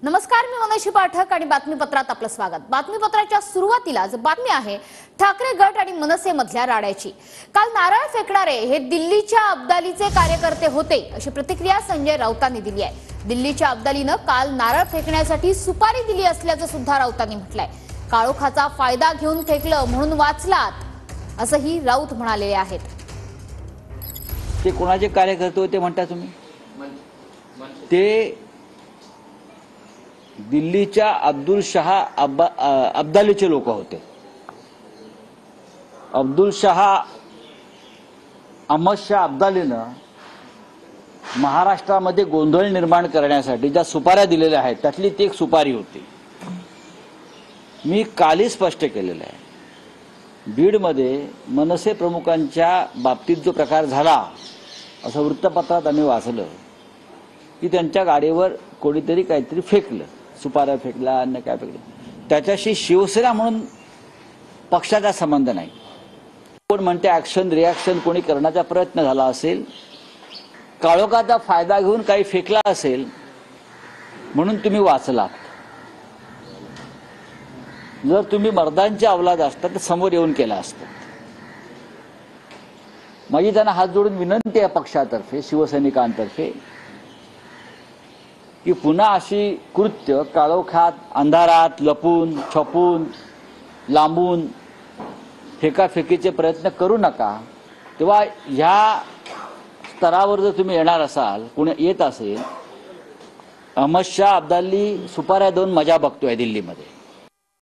नमस्कार, मी मनोशी पाठक आणि बातमीपत्रात आपलं स्वागत। बातमीपत्राच्या सुरुवातीलाच बातमी आहे ठाकरे गट आणि मनसे मधल्या राड्याची। काल नारळ फेकणारे हे दिल्लीच्या अब्दालीचे कार्यकर्ते होते अशी प्रतिक्रिया संजय राऊतांनी दिली आहे। दिल्लीच्या अब्दालीनं काल नारळ फेकण्यासाठी सुपारी दिली असल्याचं सुद्धा राऊतांनी म्हटलंय। काळोखाचा फायदा घेऊन फेकलं म्हणून वाचलात असंही राऊत म्हणाले आहेत। ते कोणाचे कार्यकर्ते होते म्हणता तुम्ही? ते दिल्लीच्या अब्दुल शाह अब्दालीचे लोक होते। अब्दुल शाह अहमद शाह अब्दालीनं महाराष्ट्रामध्ये गोंधळ निर्माण करण्यासाठी ज्या सुपाऱ्या दिलेल्या आहेत त्यातली ती एक सुपारी होती। मी कालही स्पष्ट केलेलं आहे, बीडमध्ये मनसे प्रमुखांच्या बाबतीत जो प्रकार झाला असं वृत्तपत्रात आम्ही वाचलं की त्यांच्या गाडीवर कोणीतरी काहीतरी फेकलं, सुपाऱ्या फेकला, अन्य काय फेकलं। त्याच्याशी शिवसेना म्हणून पक्षाचा संबंध नाही। कोण म्हणते ऍक्शन रिॲक्शन कोणी करण्याचा प्रयत्न झाला असेल, काळोखाचा फायदा घेऊन काही फेकला असेल म्हणून तुम्ही वाचलात। जर तुम्ही मर्दांचे अवलाद असतात तर समोर येऊन केला असतात। माझी त्यांना हात जोडून विनंती आहे पक्षातर्फे, शिवसैनिकांतर्फे, की पुन्हा अशी कृत्य काळोखात अंधारात लपून छपून लांबून फेकाफेकीचे प्रयत्न करू नका। तेव्हा ह्या स्तरावर जर तुम्ही येणार असाल, कोणी येत असेल, अहमद शाह अब्दाली सुपाऱ्या देऊन मजा बघतोय दिल्लीमध्ये।